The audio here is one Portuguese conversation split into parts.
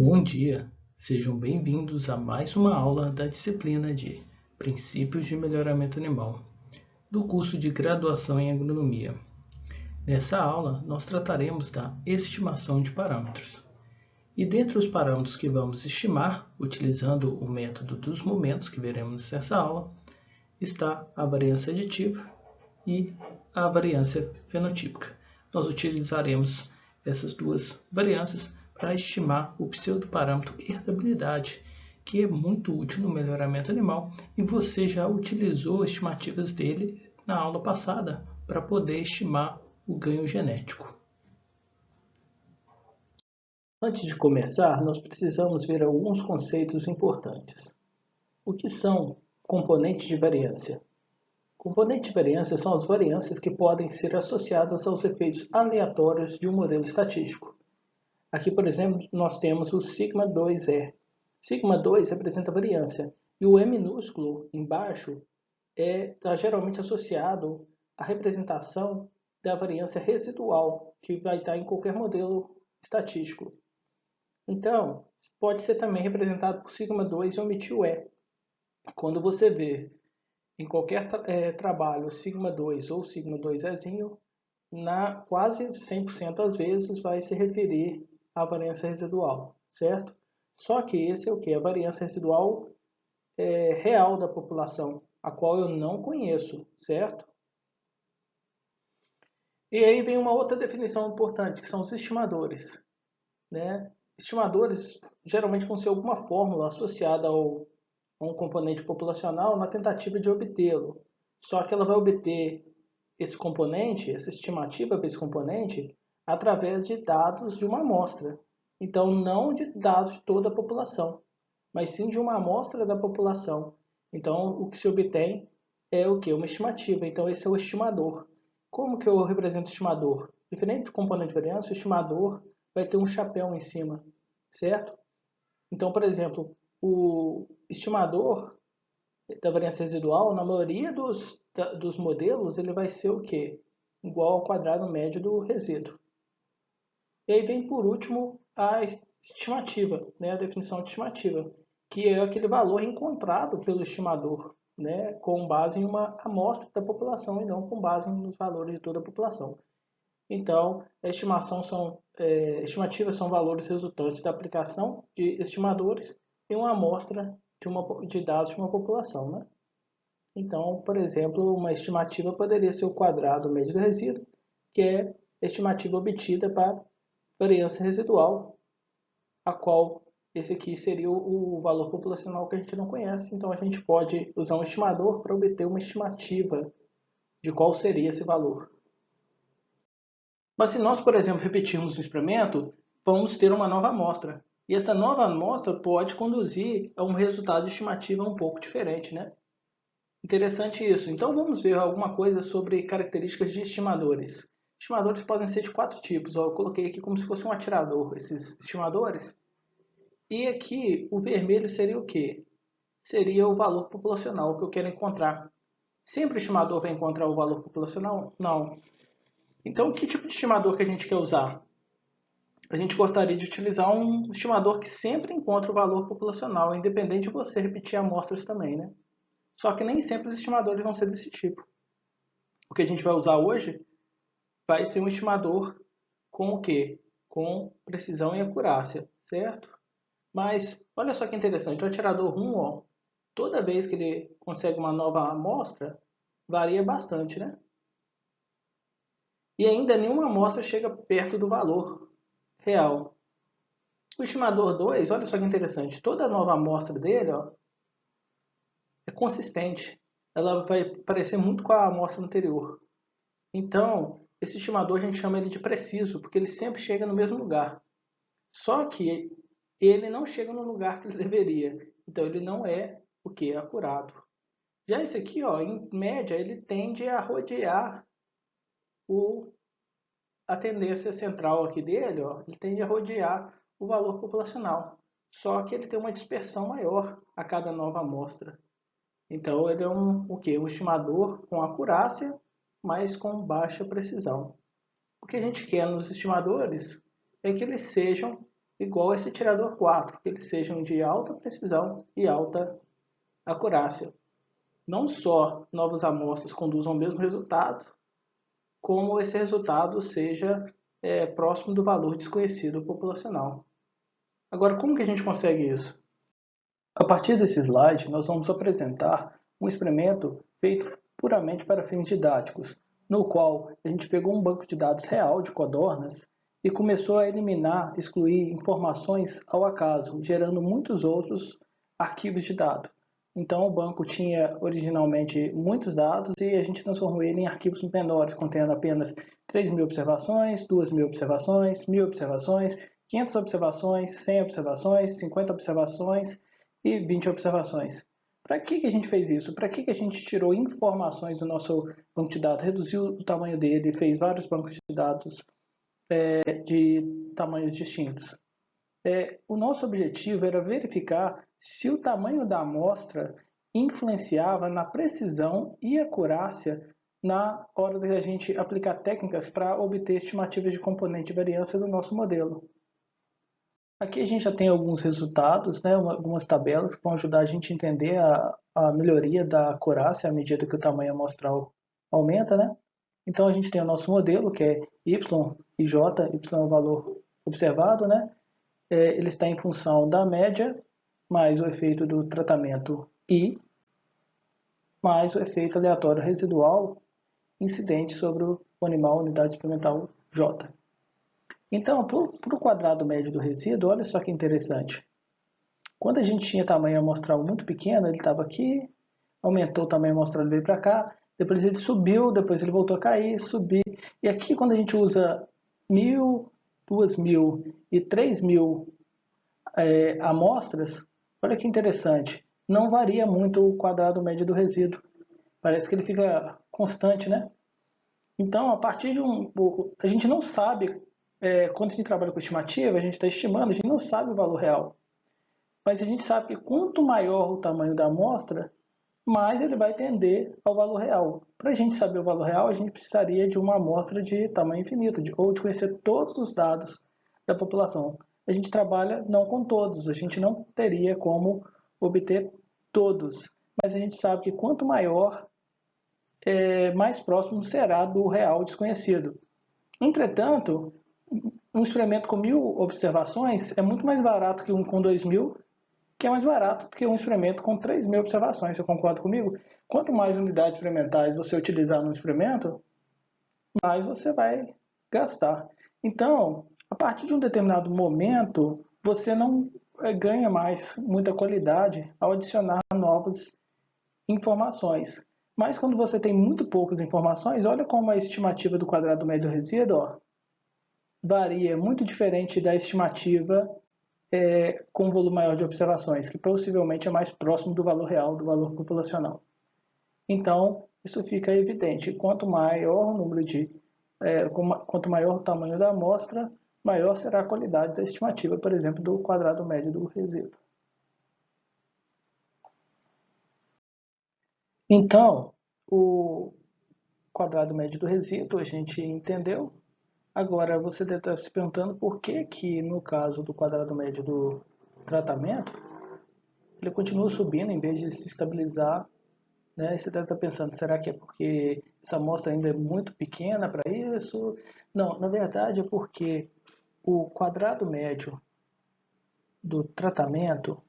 Bom dia, sejam bem-vindos a mais uma aula da disciplina de Princípios de Melhoramento Animal, do curso de Graduação em Agronomia. Nessa aula, nós trataremos da estimação de parâmetros. E dentre os parâmetros que vamos estimar, utilizando o método dos momentos que veremos nessa aula, está a variância aditiva e a variância fenotípica. Nós utilizaremos essas duas variâncias para estimar o pseudoparâmetro herdabilidade, que é muito útil no melhoramento animal e você já utilizou estimativas dele na aula passada para poder estimar o ganho genético. Antes de começar, nós precisamos ver alguns conceitos importantes. O que são componentes de variância? Componentes de variância são as variâncias que podem ser associadas aos efeitos aleatórios de um modelo estatístico. Aqui, por exemplo, nós temos o σ2e. σ2 representa variância e o E minúsculo embaixo está geralmente associado à representação da variância residual, que vai estar em qualquer modelo estatístico. Então, pode ser também representado por σ2 e omitir o E. Quando você vê em qualquer trabalho σ2 ou σ2ezinho, quase 100% das vezes vai se referir à variância residual, certo? Só que esse é o que? A variância residual real da população, a qual eu não conheço, certo? E aí vem uma outra definição importante, que são os estimadores, né? Estimadores geralmente vão ser alguma fórmula associada a um componente populacional na tentativa de obtê-lo. Só que ela vai obter esse componente, essa estimativa para esse componente, através de dados de uma amostra. Então, não de dados de toda a população, mas sim de uma amostra da população. Então, o que se obtém é o que? Uma estimativa. Então, esse é o estimador. Como que eu represento o estimador? Diferente do componente de variância, o estimador vai ter um chapéu em cima, certo? Então, por exemplo, o estimador da variância residual, na maioria dos modelos, ele vai ser o quê? Igual ao quadrado médio do resíduo. E aí vem, por último, a estimativa, né? A definição de estimativa, que é aquele valor encontrado pelo estimador, né? Com base em uma amostra da população e não com base nos valores de toda a população. Então, estimativas são valores resultantes da aplicação de estimadores em uma amostra de dados de uma população, né? Então, por exemplo, uma estimativa poderia ser o quadrado médio do resíduo, que é a estimativa obtida para variância residual, a qual esse aqui seria o valor populacional que a gente não conhece. Então, a gente pode usar um estimador para obter uma estimativa de qual seria esse valor. Mas se nós, por exemplo, repetirmos o experimento, vamos ter uma nova amostra. E essa nova amostra pode conduzir a um resultado de estimativa um pouco diferente, né? Interessante isso. Então vamos ver alguma coisa sobre características de estimadores. Estimadores podem ser de 4 tipos. Eu coloquei aqui como se fosse um atirador, esses estimadores. E aqui o vermelho seria o quê? Seria o valor populacional que eu quero encontrar. Sempre o estimador vai encontrar o valor populacional? Não. Então que tipo de estimador que a gente quer usar? A gente gostaria de utilizar um estimador que sempre encontra o valor populacional, independente de você repetir amostras também, né? Só que nem sempre os estimadores vão ser desse tipo. O que a gente vai usar hoje vai ser um estimador com o quê? Com precisão e acurácia, certo? Mas olha só que interessante, o atirador 1, ó, toda vez que ele consegue uma nova amostra, varia bastante, né? E ainda nenhuma amostra chega perto do valor real. O estimador 2, olha só que interessante, toda nova amostra dele, ó, é consistente. Ela vai parecer muito com a amostra anterior. Então, esse estimador a gente chama ele de preciso, porque ele sempre chega no mesmo lugar. Só que ele não chega no lugar que ele deveria. Então, ele não é o que? Acurado. Já esse aqui, ó, em média, ele tende a rodear a tendência central aqui dele, ó, ele tende a rodear o valor populacional. Só que ele tem uma dispersão maior a cada nova amostra. Então, ele é o quê? Um estimador com acurácia, mas com baixa precisão. O que a gente quer nos estimadores é que eles sejam igual a esse tirador 4, que eles sejam de alta precisão e alta acurácia. Não só novas amostras conduzam ao mesmo resultado, como esse resultado seja próximo do valor desconhecido populacional. Agora, como que a gente consegue isso? A partir desse slide, nós vamos apresentar um experimento feito puramente para fins didáticos, no qual a gente pegou um banco de dados real de codornas e começou a eliminar, excluir informações ao acaso, gerando muitos outros arquivos de dados. Então, o banco tinha originalmente muitos dados e a gente transformou ele em arquivos menores, contendo apenas 3.000 observações, 2.000 observações, 1.000 observações, 500 observações, 100 observações, 50 observações e 20 observações. Para que a gente fez isso? Para que a gente tirou informações do nosso banco de dados, reduziu o tamanho dele, fez vários bancos de dados de tamanhos distintos? O nosso objetivo era verificar se o tamanho da amostra influenciava na precisão e acurácia na hora de a gente aplicar técnicas para obter estimativas de componente de variância do nosso modelo. Aqui a gente já tem alguns resultados, né, algumas tabelas que vão ajudar a gente a entender a melhoria da acurácia à medida que o tamanho amostral aumenta, né? Então a gente tem o nosso modelo, que é y e j, y é o valor observado, né? Ele está em função da média, mais o efeito do tratamento I, mais o efeito aleatório residual incidente sobre o animal unidade experimental J. Então, para o quadrado médio do resíduo, olha só que interessante. Quando a gente tinha tamanho amostral muito pequeno, ele estava aqui, aumentou o tamanho amostral, ele veio para cá, depois ele subiu, depois ele voltou a cair, subir. E aqui, quando a gente usa 1.000, 2.000 e 3.000 amostras, olha que interessante, não varia muito o quadrado médio do resíduo. Parece que ele fica constante, né? Então, a partir de a gente não sabe, quando a gente trabalha com estimativa, a gente está estimando, a gente não sabe o valor real. Mas a gente sabe que quanto maior o tamanho da amostra, mais ele vai tender ao valor real. Para a gente saber o valor real, a gente precisaria de uma amostra de tamanho infinito, ou de conhecer todos os dados da população. A gente trabalha não com todos, a gente não teria como obter todos, mas a gente sabe que quanto maior, mais próximo será do real desconhecido. Entretanto, um experimento com 1.000 observações é muito mais barato que um com 2.000, que é mais barato do que um experimento com 3.000 observações. Você concorda comigo? Quanto mais unidades experimentais você utilizar no experimento, mais você vai gastar. Então, a partir de um determinado momento, você não ganha mais muita qualidade ao adicionar novas informações. Mas quando você tem muito poucas informações, olha como a estimativa do quadrado médio do resíduo varia muito diferente da estimativa com um volume maior de observações, que possivelmente é mais próximo do valor real, do valor populacional. Então, isso fica evidente. Quanto maior o tamanho da amostra, maior será a qualidade da estimativa, por exemplo, do quadrado médio do resíduo. Então, o quadrado médio do resíduo a gente entendeu. Agora, você deve estar se perguntando por que no caso do quadrado médio do tratamento, ele continua subindo em vez de se estabilizar, né? E você deve estar pensando, será que é porque essa amostra ainda é muito pequena para isso? Não, na verdade é porque o quadrado médio do tratamento,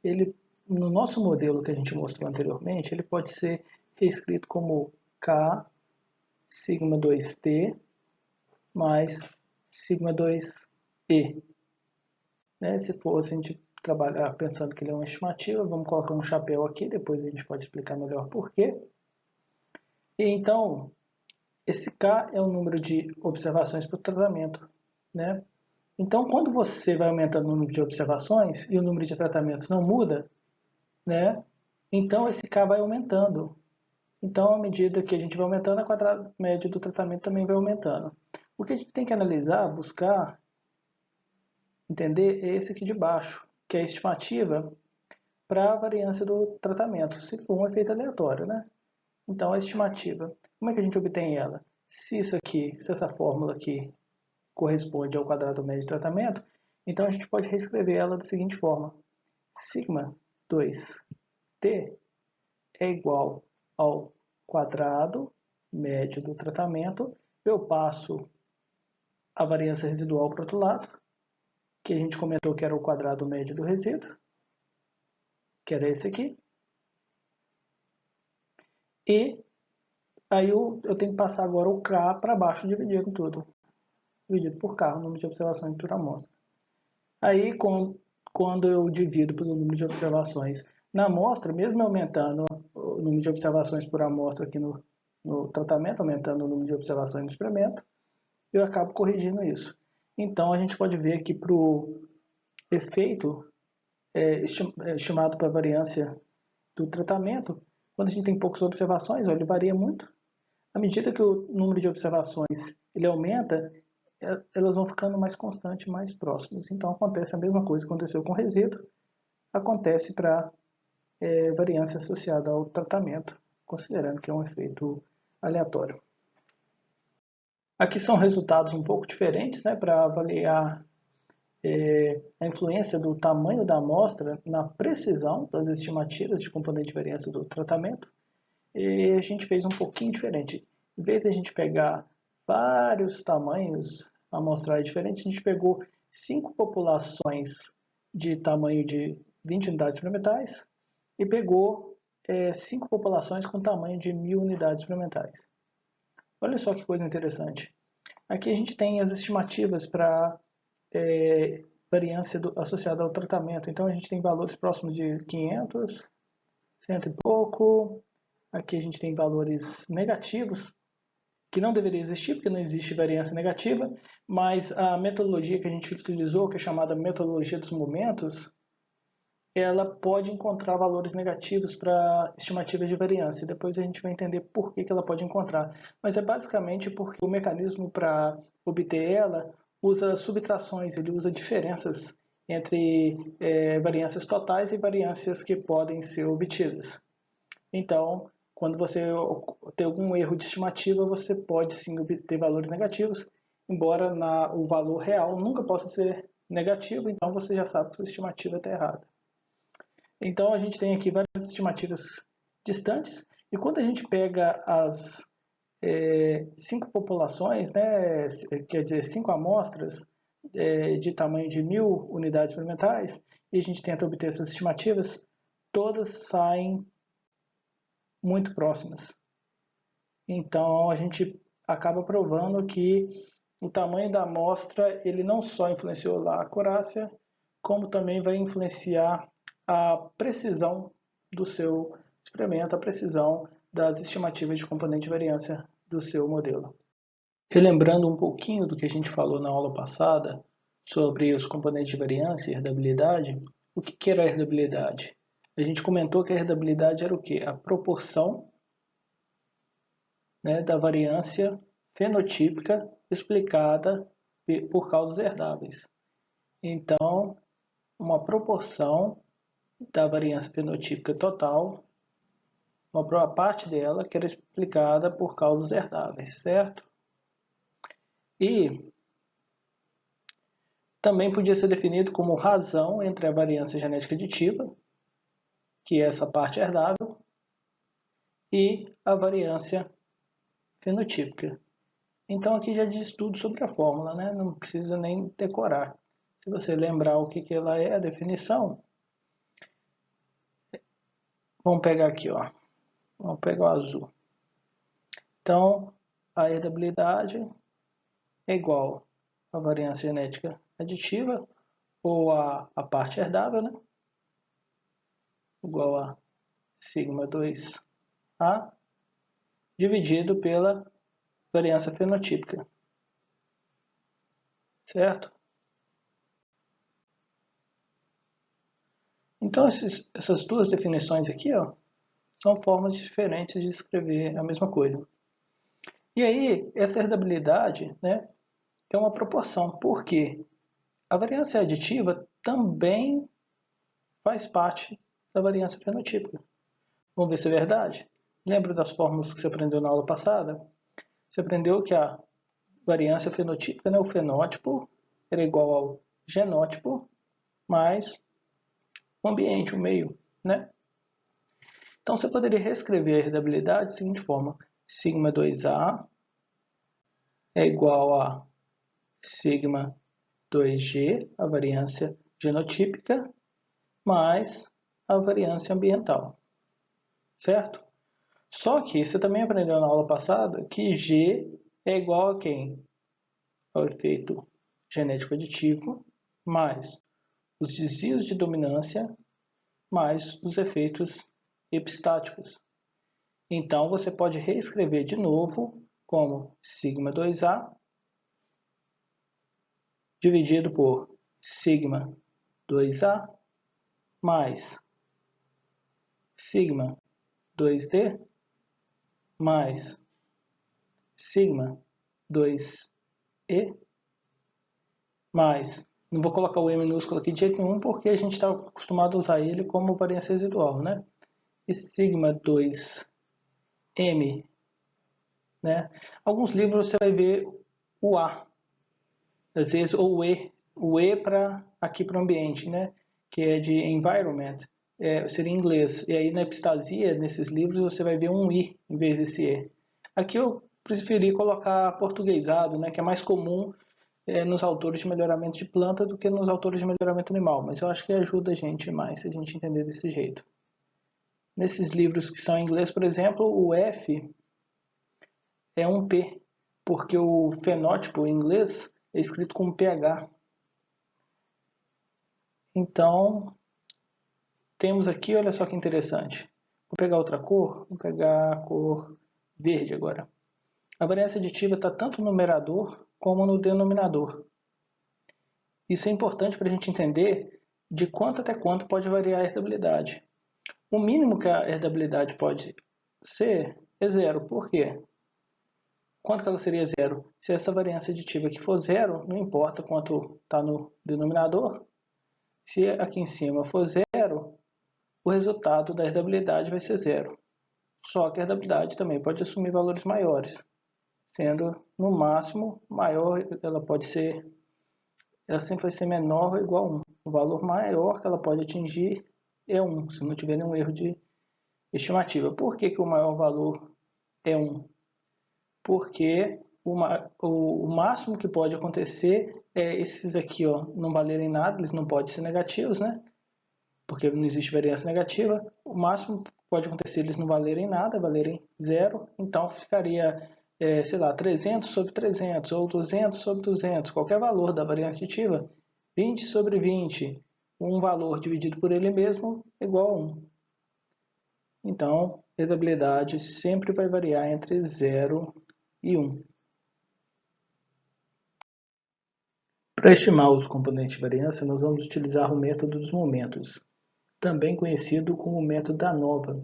ele, no nosso modelo que a gente mostrou anteriormente, ele pode ser reescrito como K sigma 2T mais sigma 2E. Né? Se fosse a gente trabalhar pensando que ele é uma estimativa, vamos colocar um chapéu aqui, depois a gente pode explicar melhor por quê. E então, esse K é o número de observações por tratamento. Né? Então, quando você vai aumentando o número de observações e o número de tratamentos não muda, né? Então esse K vai aumentando. Então, à medida que a gente vai aumentando, a quadrado médio do tratamento também vai aumentando. O que a gente tem que analisar, buscar, entender é esse aqui de baixo, que é a estimativa para a variância do tratamento, se for um efeito aleatório, né? Então, a estimativa, como é que a gente obtém ela? Se essa fórmula aqui corresponde ao quadrado médio de tratamento, Então a gente pode reescrever ela da seguinte forma: sigma 2t é igual ao quadrado médio do tratamento. Eu passo a variância residual para o outro lado, que a gente comentou que era o quadrado médio do resíduo, que era esse aqui. E aí eu tenho que passar agora o K para baixo dividido tudo. Dividido por K, o número de observações por amostra. Aí, quando eu divido pelo número de observações na amostra, mesmo aumentando o número de observações por amostra aqui no tratamento, aumentando o número de observações no experimento, eu acabo corrigindo isso. Então, a gente pode ver que para o efeito estimado para a variância do tratamento, quando a gente tem poucas observações, ele varia muito. À medida que o número de observações ele aumenta, elas vão ficando mais constantes, mais próximas. Então, acontece a mesma coisa que aconteceu com o resíduo, acontece para variância associada ao tratamento, considerando que é um efeito aleatório. Aqui são resultados um pouco diferentes, né, para avaliar a influência do tamanho da amostra na precisão das estimativas de componente de variância do tratamento. E a gente fez um pouquinho diferente. Em vez de a gente pegar vários tamanhos amostrais diferentes, a gente pegou 5 populações de tamanho de 20 unidades experimentais e pegou 5 populações com tamanho de 1000 unidades experimentais. Olha só que coisa interessante. Aqui a gente tem as estimativas para variância associada ao tratamento. Então a gente tem valores próximos de 500, 100 e pouco. Aqui a gente tem valores negativos, que não deveria existir, porque não existe variância negativa, mas a metodologia que a gente utilizou, que é chamada metodologia dos momentos, ela pode encontrar valores negativos para estimativas de variância. Depois a gente vai entender por que ela pode encontrar. Mas é basicamente porque o mecanismo para obter ela usa subtrações, ele usa diferenças entre variâncias totais e variâncias que podem ser obtidas. Então, quando você tem algum erro de estimativa, você pode sim obter valores negativos, embora o valor real nunca possa ser negativo, então você já sabe que sua estimativa está errada. Então, a gente tem aqui várias estimativas distantes, e quando a gente pega as 5 populações, né, quer dizer, 5 amostras de tamanho de 1000 unidades experimentais, e a gente tenta obter essas estimativas, todas saem muito próximas. Então, a gente acaba provando que o tamanho da amostra ele não só influenciou lá a acurácia, como também vai influenciar a precisão do seu experimento, a precisão das estimativas de componente de variância do seu modelo. Relembrando um pouquinho do que a gente falou na aula passada sobre os componentes de variância e herdabilidade, o que era a herdabilidade? A gente comentou que a herdabilidade era o quê? A proporção, né, da variância fenotípica explicada por causas herdáveis. Então, uma proporção da variância fenotípica total, uma parte dela que era explicada por causas herdáveis, certo? E também podia ser definido como razão entre a variância genética aditiva, que é essa parte herdável, e a variância fenotípica. Então aqui já diz tudo sobre a fórmula, né? Não precisa nem decorar. Se você lembrar o que ela é, a definição, vamos pegar aqui, ó. Vamos pegar o azul. Então, a herdabilidade é igual à variância genética aditiva, ou a parte herdável, né? Igual a sigma 2A, dividido pela variância fenotípica. Certo? Então, essas duas definições aqui, ó, são formas diferentes de escrever a mesma coisa. E aí, essa herdabilidade, né, é uma proporção, porque a variância aditiva também faz parte da variância fenotípica. Vamos ver se é verdade? Lembra das fórmulas que você aprendeu na aula passada? Você aprendeu que a variância fenotípica, né, o fenótipo, era igual ao genótipo mais o ambiente, o meio, né? Então, você poderia reescrever a herdabilidade da seguinte forma: sigma 2A é igual a sigma 2G, a variância genotípica, mais a variância ambiental, certo? Só que você também aprendeu na aula passada que G é igual a quem? Ao efeito genético aditivo, mais os desvios de dominância, mais os efeitos epistáticos. Então, você pode reescrever de novo como sigma 2A dividido por sigma 2A mais sigma 2D mais sigma 2E mais, não vou colocar o E minúsculo aqui de jeito nenhum porque a gente está acostumado a usar ele como variância residual, né? E sigma 2M, né? Alguns livros você vai ver o A, às vezes, ou o E para aqui para o ambiente, né? Que é de environment, seria em inglês. E aí na epistasia, nesses livros, você vai ver um I em vez desse E. Aqui eu preferi colocar portuguesado, né? Que é mais comum nos autores de melhoramento de planta do que nos autores de melhoramento animal, mas eu acho que ajuda a gente mais se a gente entender desse jeito. Nesses livros que são em inglês, por exemplo, o F é um P, porque o fenótipo em inglês é escrito com PH. Então, temos aqui, olha só que interessante. Vou pegar outra cor, vou pegar a cor verde agora. A variância aditiva está tanto no numerador como no denominador. Isso é importante para a gente entender de quanto até quanto pode variar a herdabilidade. O mínimo que a herdabilidade pode ser é zero. Por quê? Quanto que ela seria zero? Se essa variância aditiva aqui for zero, não importa quanto está no denominador. Se aqui em cima for zero, o resultado da herdabilidade vai ser zero. Só que a herdabilidade também pode assumir valores maiores, sendo no máximo maior, ela sempre vai ser menor ou igual a 1. O valor maior que ela pode atingir é 1, se não tiver nenhum erro de estimativa. Por que o maior valor é 1? Porque o máximo que pode acontecer é esses aqui não valerem nada, eles não podem ser negativos, né? Porque não existe variância negativa. O máximo que pode acontecer eles não valerem nada, valerem zero. Então ficaria, sei lá, 300 sobre 300 ou 200 sobre 200. Qualquer valor da variância aditiva, 20 sobre 20. Um valor dividido por ele mesmo é igual a 1. Então, a herdabilidade sempre vai variar entre 0 e 1. Para estimar os componentes de variância, nós vamos utilizar o método dos momentos, também conhecido como método da ANOVA.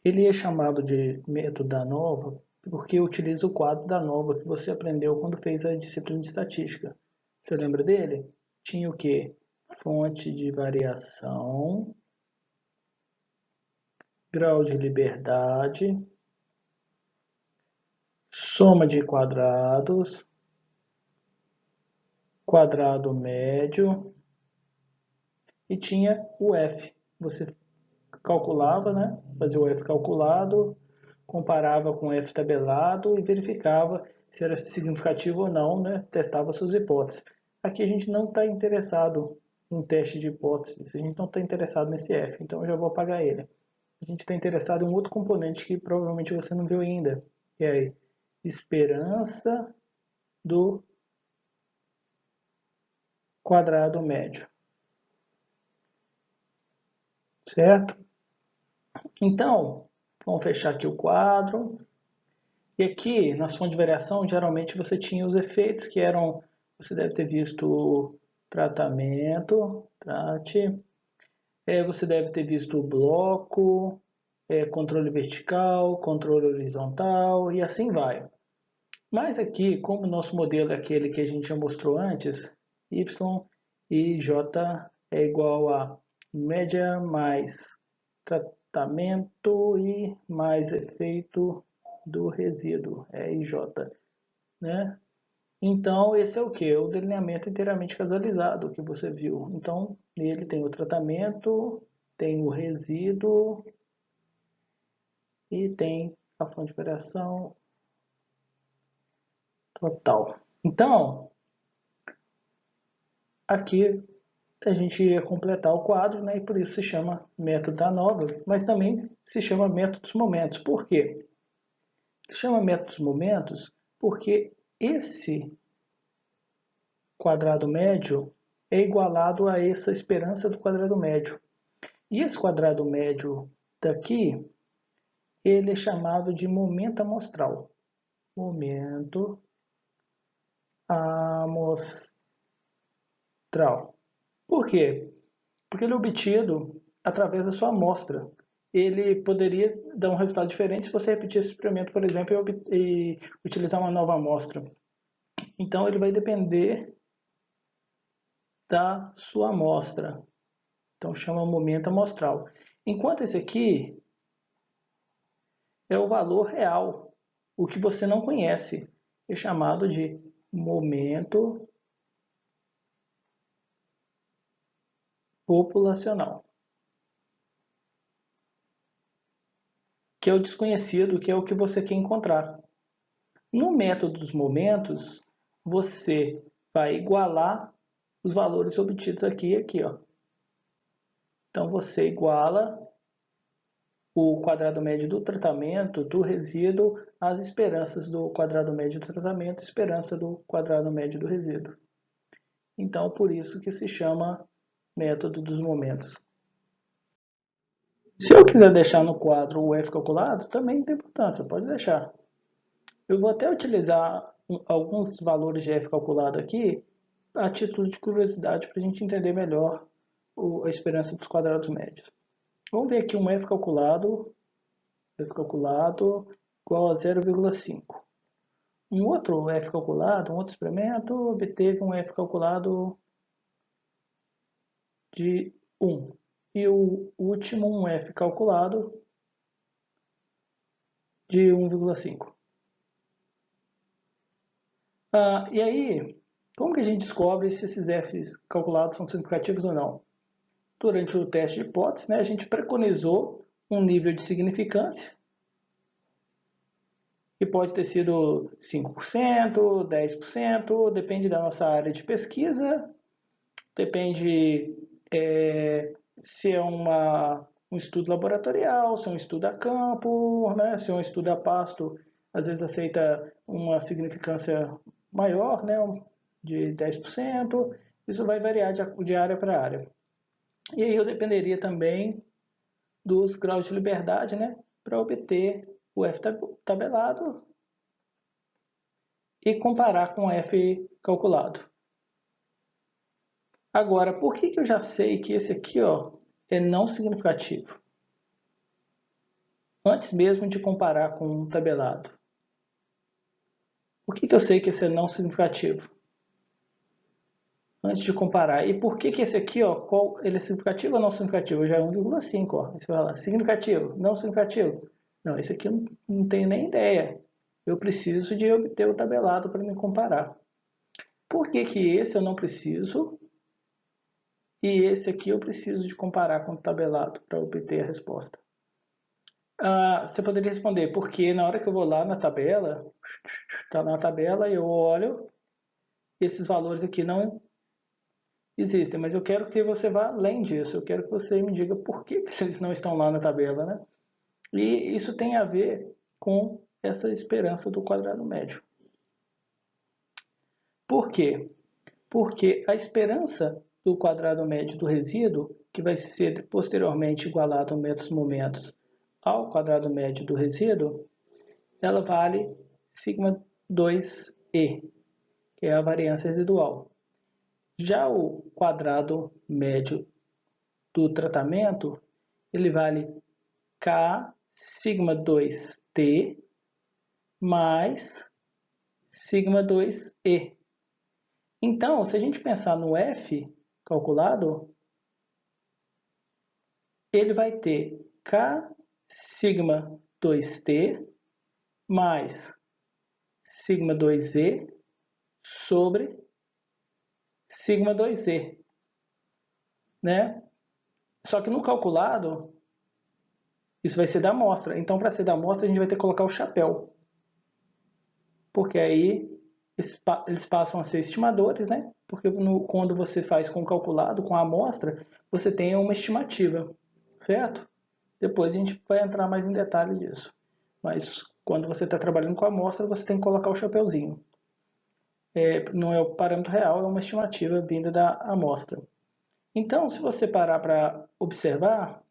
Ele é chamado de método da ANOVA porque utiliza o quadro da ANOVA que você aprendeu quando fez a disciplina de estatística. Você lembra dele? Tinha o quê? Fonte de variação, grau de liberdade, soma de quadrados, quadrado médio e tinha o F. Você calculava, né? Fazia o F calculado, comparava com o F tabelado e verificava se era significativo ou não, né? Testava suas hipóteses. Aqui a gente não está interessado em teste de hipóteses, a gente não está interessado nesse F, então eu já vou apagar ele. A gente está interessado em um outro componente que provavelmente você não viu ainda, que é a esperança do quadrado médio, certo? Então, vamos fechar aqui o quadro. E aqui, nas fontes de variação, geralmente você tinha os efeitos que eram, você deve ter visto tratamento, você deve ter visto o bloco, controle vertical, controle horizontal e assim vai. Mas aqui, como o nosso modelo é aquele que a gente já mostrou antes, y e j é igual a média mais tratamento e mais efeito do resíduo, é IJ, né? Então, esse é o que? O delineamento inteiramente causalizado que você viu. Então, nele tem o tratamento, tem o resíduo e tem a fonte de variação total. Então, aqui a gente ia completar o quadro, né? E por isso se chama método da Noble, mas também se chama método dos momentos. Por quê? Se chama método dos momentos porque esse quadrado médio é igualado a essa esperança do quadrado médio. E esse quadrado médio daqui, ele é chamado de momento amostral. Momento amostral. Por quê? Porque ele é obtido através da sua amostra. Ele poderia dar um resultado diferente se você repetir esse experimento, por exemplo, e utilizar uma nova amostra. Então, ele vai depender da sua amostra. Então, chama momento amostral. Enquanto esse aqui é o valor real, o que você não conhece, é chamado de momento populacional, que é o desconhecido, que é o que você quer encontrar. No método dos momentos, você vai igualar os valores obtidos aqui e aqui, ó. Então, você iguala o quadrado médio do tratamento, do resíduo, às esperanças do quadrado médio do tratamento, esperança do quadrado médio do resíduo. Então, por isso que se chama método dos momentos. Se eu quiser deixar no quadro o F calculado, também tem importância, pode deixar. Eu vou até utilizar alguns valores de F calculado aqui, a título de curiosidade, para a gente entender melhor a esperança dos quadrados médios. Vamos ver aqui um F calculado igual a 0,5. Um outro F calculado, um outro experimento, obteve um F calculado de 1. E o último, um F calculado de 1,5. E aí, como que a gente descobre se esses Fs calculados são significativos ou não? Durante o teste de hipótese, né, a gente preconizou um nível de significância, que pode ter sido 5%, 10%, depende da nossa área de pesquisa, depende se é um estudo laboratorial, se é um estudo a campo, né, se é um estudo a pasto, às vezes aceita uma significância maior, né, de 10%, isso vai variar de área para área. E aí eu dependeria também dos graus de liberdade, né, para obter o F tabelado e comparar com o F calculado. Agora, por que eu já sei que esse aqui, ó, é não significativo? Antes mesmo de comparar com um tabelado. Por que eu sei que esse é não significativo? Antes de comparar. E por que esse aqui, ó, ele é significativo ou não significativo? Já é 1,5, ó. Você vai lá, significativo, não significativo. Não, esse aqui eu não tenho nem ideia. Eu preciso de obter o tabelado para me comparar. Por que esse eu não preciso e esse aqui eu preciso de comparar com o tabelado para obter a resposta? Você poderia responder, porque na hora que eu vou lá na tabela, está na tabela e eu olho, esses valores aqui não existem, mas eu quero que você vá além disso, eu quero que você me diga por que eles não estão lá na tabela, né? E isso tem a ver com essa esperança do quadrado médio. Por quê? Porque a esperança do quadrado médio do resíduo, que vai ser posteriormente igualado ao método dos momentos ao quadrado médio do resíduo, ela vale sigma 2e, que é a variância residual. Já o quadrado médio do tratamento, ele vale K sigma 2t mais sigma 2e. Então, se a gente pensar no F calculado, ele vai ter K sigma 2t mais sigma 2e sobre sigma 2z, né? Só que no calculado, isso vai ser da amostra. Então, para ser da amostra, a gente vai ter que colocar o chapéu. Porque aí eles passam a ser estimadores, né? Porque quando você faz com o calculado, com a amostra, você tem uma estimativa, certo? Depois a gente vai entrar mais em detalhes disso. Mas quando você está trabalhando com a amostra, você tem que colocar o chapéuzinho. Não é o parâmetro real, é uma estimativa vinda da amostra. Então, se você parar para observar,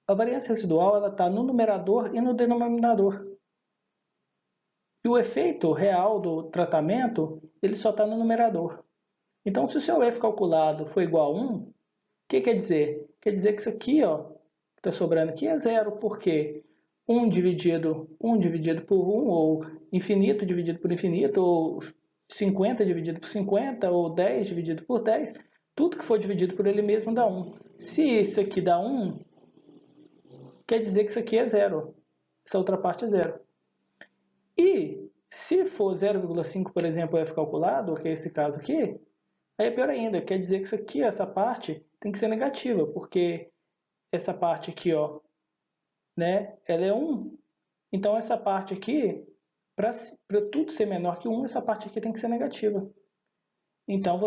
a variância residual está no numerador e no denominador. E o efeito real do tratamento, ele só está no numerador. Então, se o seu F calculado for igual a 1, o que quer dizer? Quer dizer que isso aqui, que está sobrando aqui, é zero, porque 1 dividido por 1, ou infinito dividido por infinito, ou 50 dividido por 50, ou 10 dividido por 10, tudo que for dividido por ele mesmo dá 1. Se isso aqui dá 1, quer dizer que isso aqui é zero. Essa outra parte é zero. E se for 0,5, por exemplo, F calculado, que é esse caso aqui, aí é pior ainda. Quer dizer que isso aqui, essa parte, tem que ser negativa, porque essa parte aqui, né, ela é 1. Então, essa parte aqui, para tudo ser menor que 1, essa parte aqui tem que ser negativa. Então,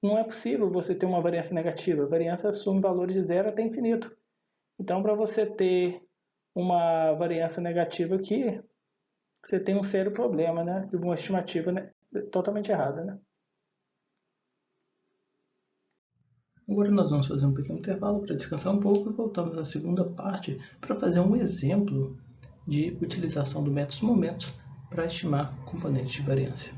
não é possível você ter uma variância negativa. A variância assume valores de 0 até infinito. Então, para você ter uma variância negativa aqui, você tem um sério problema, né? De uma estimativa, né, totalmente errada, né? Agora nós vamos fazer um pequeno intervalo para descansar um pouco e voltamos na segunda parte para fazer um exemplo de utilização do método momentos para estimar componentes de variância.